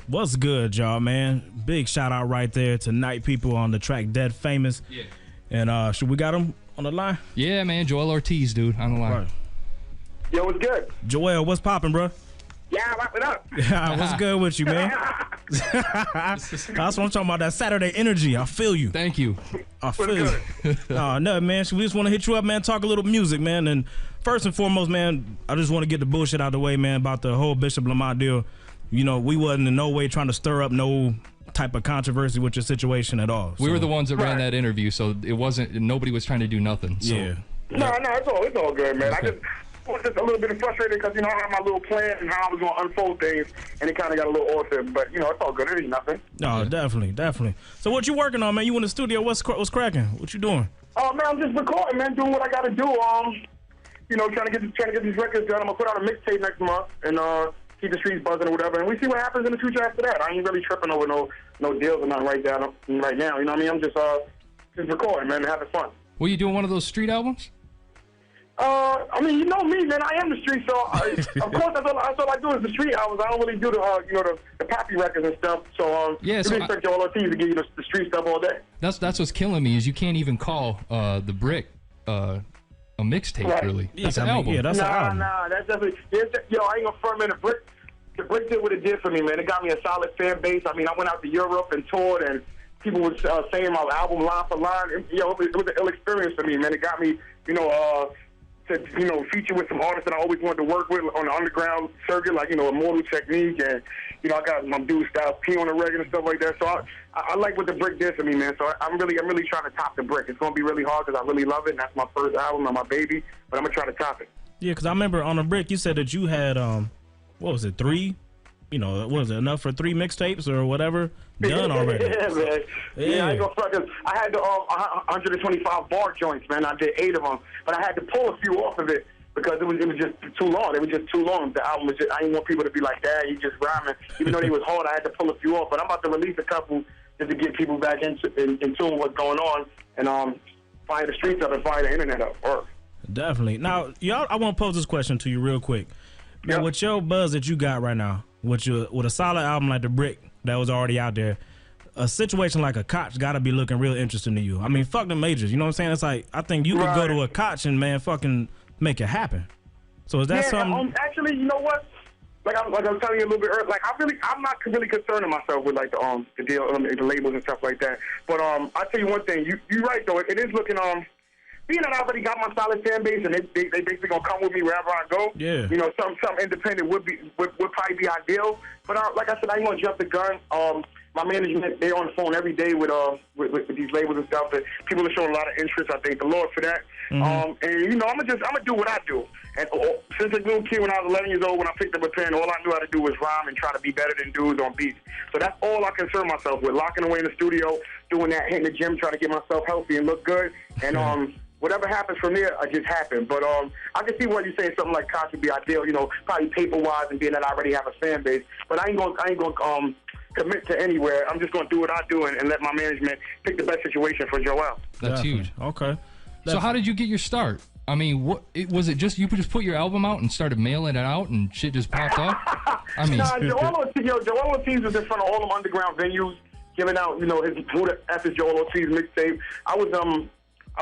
What's good, y'all, man? Big shout out right there to Night People on the track Dead Famous. Yeah. And should we got him on the line? Yeah, man. Joel Ortiz, dude, on the line. Right. Yo, what's good? Joel, what's popping, bro? Yeah, wrap it up. Yeah, what's good with you, man? That's what I'm talking about, that Saturday energy. I feel you. Thank you. I feel you. No, man. We just want to hit you up, man. Talk a little music, man. And first and foremost, man, I just want to get the bullshit out of the way, man, about the whole Bishop Lamont deal. You know, we wasn't in no way trying to stir up no type of controversy with your situation at all. We were the ones that ran that interview, so it wasn't. Nobody was trying to do nothing. So. Yeah. No, it's all good, man. Okay. I was just a little bit frustrated because, I had my little plan and how I was going to unfold things, and it kind of got a little awesome. But, it's all good. It ain't nothing. No, definitely. So what you working on, man? You in the studio? What's cracking? What you doing? Oh, man, I'm just recording, man, doing what I got to do. Trying to get these records done. I'm going to put out a mixtape next month and keep the streets buzzing or whatever. And we see what happens in the future after that. I ain't really tripping over no deals or nothing right now. You know what I mean? I'm just recording, man, and having fun. Were you doing one of those street albums? You know me, man. I am the street, so of course that's all I do is the street albums. I don't really do the poppy records and stuff. So yeah, so expect Joel Ortiz to give you the street stuff all day. That's what's killing me is you can't even call the Brick a mixtape, right. really. Yeah, that's an album. Yeah, that's an album. Nah, that's definitely. I ain't gonna front, man. The Brick did what it did for me, man. It got me a solid fan base. I mean, I went out to Europe and toured, and people were saying my album line for line. It was an ill experience for me, man. It got me, to feature with some artists that I always wanted to work with on the underground circuit, like Immortal Technique, and I got my dude Styles P on the record and stuff like that. So I like what the Brick did for me, man. So I'm really trying to top the Brick. It's gonna be really hard because I really love it, and that's my first album and my baby. But I'm gonna try to top it. Yeah, because I remember on the Brick you said that you had 3? What was it, enough for 3 mixtapes or whatever done already? Yeah, man. Yeah, I ain't gonna front. I had the 125 bar joints, man. I did 8 of them, but I had to pull a few off of it because it was just too long. It was just too long. The album was just, I didn't want people to be like, "Dad, you just rhyming." Even though they was hard, I had to pull a few off. But I'm about to release a couple just to get people back in tune what's going on and fire the streets up and fire the internet up. Definitely. Now, y'all, I want to pose this question to you real quick. Man, yep. With your buzz that you got right now, with a solid album like The Brick that was already out there, a situation like a Koch got to be looking real interesting to you. I mean, fuck the majors. You know what I'm saying? It's like, I think you could go to a Koch and, man, fucking make it happen. So is that something? Actually, you know what? Like I was telling you a little bit earlier, like I'm not really concerning myself with like the deal, the labels and stuff like that. But I'll tell you one thing. You're right though. It is looking being that I already got my solid fan base and they basically gonna come with me wherever I go. Yeah. Some independent would probably be ideal. But like I said, I ain't gonna jump the gun. My management, they're on the phone every day with these labels and stuff. That people are showing a lot of interest. I thank the Lord for that. Mm-hmm. And I'm gonna do what I do. And since a little kid, when I was 11 years old, when I picked up a pen, all I knew how to do was rhyme and try to be better than dudes on beats. So that's all I concern myself with: locking away in the studio, doing that, hitting the gym, trying to get myself healthy and look good. And whatever happens from there, it just happened. But I can see why you're saying something like Koch would be ideal. Probably paper-wise and being that I already have a fan base. But I ain't gonna commit to anywhere. I'm just gonna do what I do and let my management pick the best situation for Joel. That's huge. Okay. So how did you get your start? I mean, was it just you just put your album out and started mailing it out and shit just popped up? I mean, Joel Ortiz was in front of all them underground venues, giving out, who the F is Joel Ortiz mixtape. I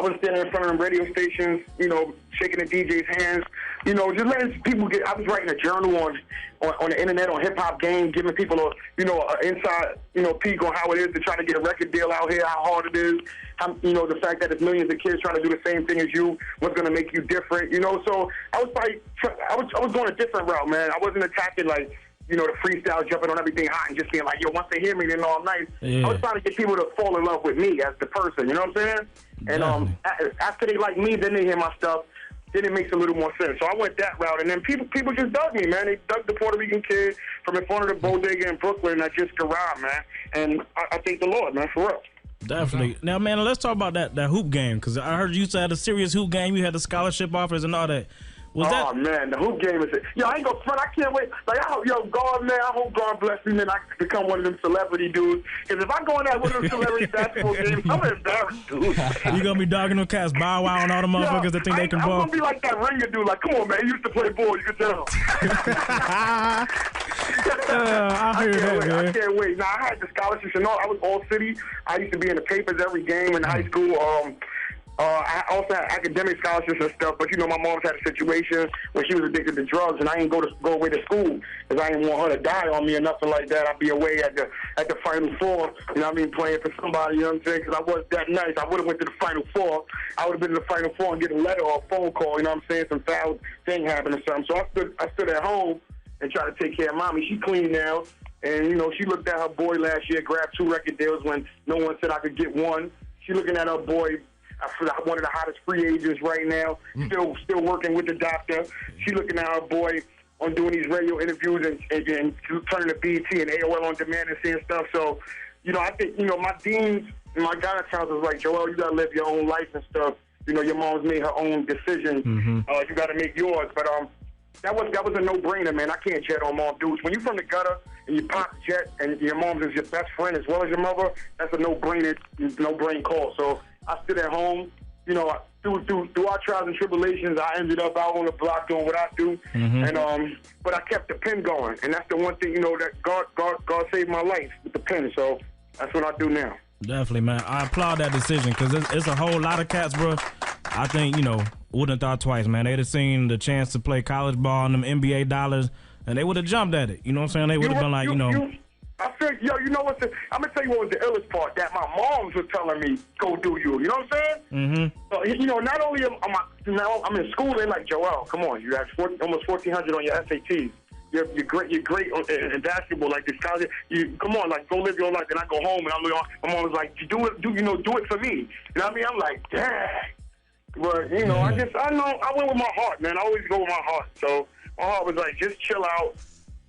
was standing in front of them radio stations, shaking the DJ's hands, just letting people get. I was writing a journal on the internet on Hip Hop Game, giving people an inside peek on how it is to try to get a record deal out here, how hard it is, how the fact that there's millions of kids trying to do the same thing as you, what's going to make you different, So I was going a different route, man. I wasn't attacking like the freestyle, jumping on everything hot and just being like, once they hear me, they know I'm nice. Yeah. I was trying to get people to fall in love with me as the person, you know what I'm saying? And after they like me, then they hear my stuff, then it makes a little more sense. So I went that route, and then people just dug me, man. They dug the Puerto Rican kid from in front of the bodega in Brooklyn that just garage, man. And I thank the Lord, man, for real. Definitely. Now, man, let's talk about that hoop game, because I heard you had a serious hoop game. You had the scholarship offers and all that. Man, the hoop game is it. I ain't gonna front. I can't wait. Like, I hope, God, man, I hope God bless me, man. I can become one of them celebrity dudes. Because if I go in that one of them celebrity basketball games, I'm embarrassed, dude. You gonna be dogging them cats, Bow Wow, and all the motherfuckers that think they can ball. I'm gonna be like that ringer dude. Like, come on, man, you used to play ball. You can tell. I hear that, man. I can't wait. Now, I had the scholarships and all. I was all city. I used to be in the papers every game in high school. I also had academic scholarships and stuff, but my mom's had a situation where she was addicted to drugs, and I didn't go away to school because I didn't want her to die on me or nothing like that. I'd be away at the Final Four, playing for somebody, you know what I'm saying? Because I wasn't that nice. I would have went to the Final Four. I would have been to the Final Four and get a letter or a phone call, you know what I'm saying? Some foul thing happened or something. So I stood at home and tried to take care of mommy. She clean now, and she looked at her boy last year, grabbed 2 record deals when no one said I could get one. She looking at her boy. One of the hottest free agents right now, still working with the doctor. She looking at her boy on doing these radio interviews and turning to BT and AOL on demand and seeing stuff. So, I think, my deans, my guidance counselors like, Joel, you got to live your own life and stuff. Your mom's made her own decisions. You got to make yours. But that was a no-brainer, man. I can't jet on mom dudes. When you from the gutter and you pop jet and your mom is your best friend as well as your mother, that's a no-brain call. So I stood at home, through our trials and tribulations. I ended up out on the block doing what I do, and but I kept the pen going, and that's the one thing that God saved my life with the pen. So that's what I do now. Definitely, man. I applaud that decision because it's a whole lot of cats, bro. I think wouldn't have thought twice, man. They'd have seen the chance to play college ball and them NBA dollars, and they would have jumped at it. You know what I'm saying? They would have been like, I feel, I'm gonna tell you what was the illest part, that my moms was telling me, go do you. You know what I'm saying? So, not only I'm in school, they're like, Joel, come on, you have almost 1,400 on your SATs. You're great in basketball, like this college. Come on, like, go live your life. And I go home and my mom was like, do it for me. You know what I mean? I'm like, dang. But I went with my heart, man. I always go with my heart. So my heart was like, just chill out.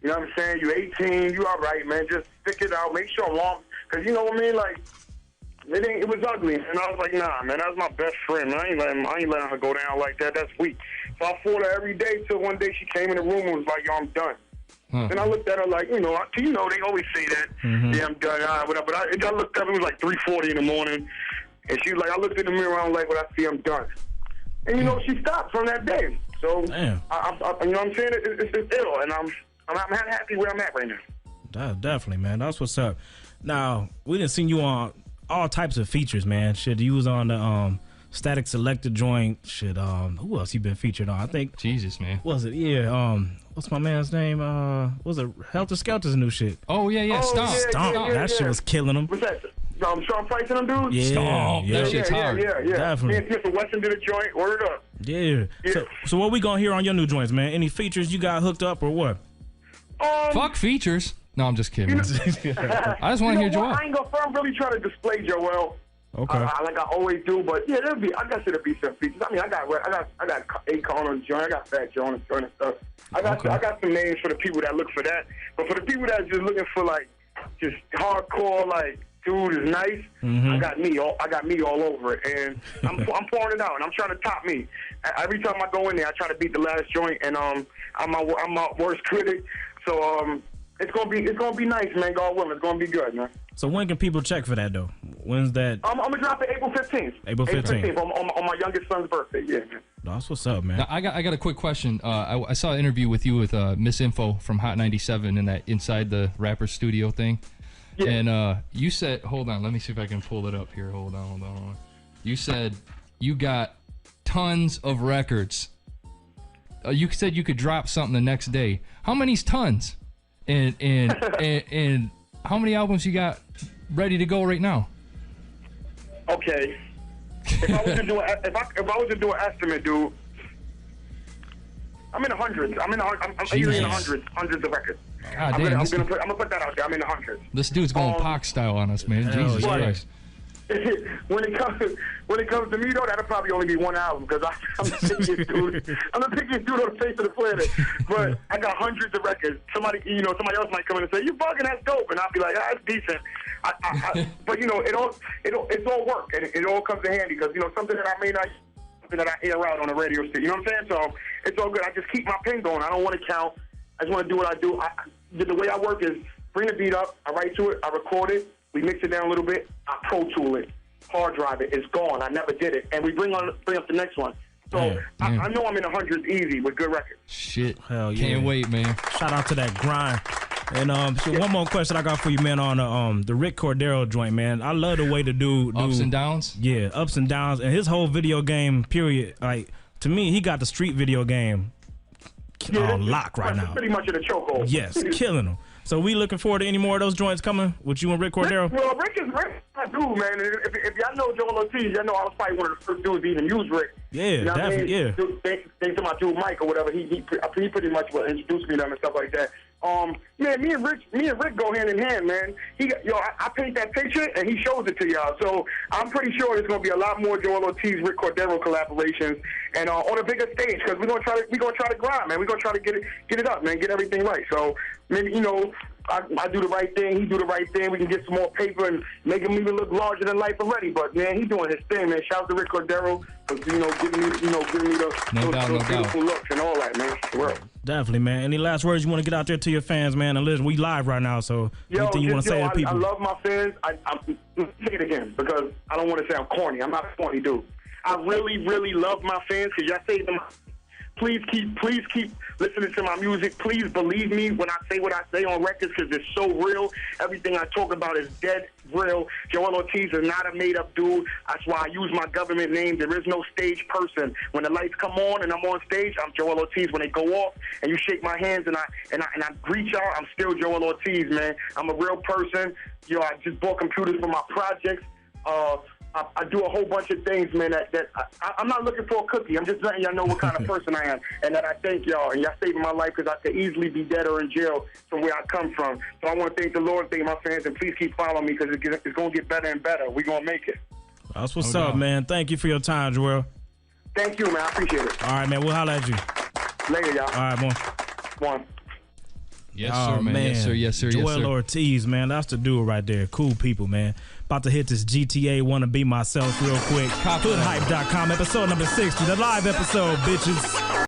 You know what I'm saying? You're 18. You all right, man. Just stick it out. Make sure mom, because you know what I mean? Like, it was ugly. And I was like, nah, man, that was my best friend. Man. I ain't letting her go down like that. That's weak. So I fought her every day till one day she came in the room and was like, yo, I'm done. And I looked at her like, they always say that. Yeah, I'm done. Whatever. But I looked up, it was like 3:40 in the morning. And she was like, I looked in the mirror, I'm like, what I see, I'm done. And, she stopped from that day. So, damn. I you know what I'm saying? It's ill. And I'm happy where I'm at right now. Definitely, man. That's what's up. Now, we done seen you on all types of features, man. Shit, you was on the Static Selector joint. Shit, who else you been featured on? I think. Jesus, man. Was it? Yeah. What's my man's name? Was it Helter Skelter's new shit? Oh yeah. Stomp. Stomp. That shit was killing him. What's that? Sean Price and them dudes? Yeah. Stomp. That shit's hard. Yeah. Definitely. Me and Mr. Weston did a joint. Word up. Yeah. So what we gonna hear on your new joints, man? Any features you got hooked up or what? Fuck features. No, I'm just kidding. I just want to hear Joel. I ain't gonna really try to display Joel. Okay. Like I always do, but yeah, I guess it'll be some features. I mean, I got Akon on the joint. I got Fat Joe on the joint and stuff. I got some names for the people that look for that, but for the people that are just looking for like just hardcore, like dude is nice. I got me all over it, and I'm pouring it out, and I'm trying to top me. Every time I go in there, I try to beat the last joint, and I'm my worst critic. So it's gonna be nice, man. God willing, it's gonna be good, man. So when can people check for that though? When's that? I'm gonna drop it April 15th. April 15th on my youngest son's birthday. Yeah. That's what's up, man. Now, I got a quick question. I saw an interview with you with Miss Info from Hot 97 in that Inside the Rapper Studio thing. Yeah. And you said, hold on, let me see if I can pull it up here. Hold on. You said you got tons of records. You said you could drop something the next day. How many's tons? And and how many albums you got ready to go right now? Okay. If I was to do an estimate, dude, I'm in the hundreds. I'm usually in the hundreds of records. God damn, I'm gonna put that out there. I'm in the hundreds. This dude's going Pac style on us, man. Jesus Christ. When it comes to me though, that'll probably only be one album because I'm the pickiest dude. I'm the pickiest dude on the face of the planet. But I got hundreds of records. Somebody else might come in and say, "You fucking that's dope," and I'll be like, "Ah, it's decent." But it's all work and it all comes in handy because something that I may not, something that I air out on the radio station. You know what I'm saying? So it's all good. I just keep my pen going. I don't want to count. I just want to do what I do. The way I work is bring the beat up. I write to it. I record it. We mix it down a little bit. I Pro Tool it, hard drive it. It's gone. I never did it, and we bring up the next one. So I know I'm in the hundreds easy with good records. Shit, hell yeah! Can't wait, man. Shout out to that grind. And so one more question I got for you, man, on the Rick Cordero joint, man. I love the way the dude ups and downs. Yeah, ups and downs, and his whole video game period. Like, to me, he got the street video game on lock right now. Pretty much in a chokehold. Yes, killing him. So we looking forward to any more of those joints coming with you and Rick Cordero? Rick is my dude, man. If y'all know Joel Ortiz, y'all know I was probably one of the first dudes to even use Rick. Yeah, you know definitely, I mean? Yeah. Thanks to my dude Mike or whatever, he pretty much introduced me to them and stuff like that. Man, me and Rick go hand in hand, man. I paint that picture and he shows it to y'all. So I'm pretty sure there's gonna be a lot more Joel Ortiz, Rick Cordero collaborations, and on a bigger stage because we're gonna try to grind, man. We're gonna try to get it up, man. Get everything right. So maybe I do the right thing, he do the right thing. We can get some more paper and make him even look larger than life already. But man, he's doing his thing, man. Shout out to Rick Cordero for giving me those beautiful looks and all that, man. Well. Definitely, man. Any last words you want to get out there to your fans, man? And listen, we live right now, so anything you want to say to people? I love my fans. I'm say it again because I don't want to sound corny. I'm not a corny dude. I really, really love my fans because y'all say them. Please keep listening to my music. Please believe me when I say what I say on records because it's so real. Everything I talk about is dead real. Joel Ortiz is not a made-up dude. That's why I use my government name. There is no stage person. When the lights come on and I'm on stage, I'm Joel Ortiz. When they go off and you shake my hands and I greet y'all, I'm still Joel Ortiz, man. I'm a real person. I just bought computers for my projects. I do a whole bunch of things, man, I'm not looking for a cookie. I'm just letting y'all know what kind of person I am and that I thank y'all. And y'all saving my life because I could easily be dead or in jail from where I come from. So I want to thank the Lord, thank my fans, and please keep following me because it's going to get better and better. We're going to make it. That's what's up, man. Thank you for your time, Joel. Thank you, man. I appreciate it. All right, man. We'll holler at you. Later, y'all. All right, one. Yes, sir, man. Yes, sir. Yes, sir. Joel yes, sir. Ortiz, man. That's the dude right there. Cool people, man. About to hit this GTA Wanna Be Myself real quick. HoodHype.com, episode number 60, the live episode, bitches.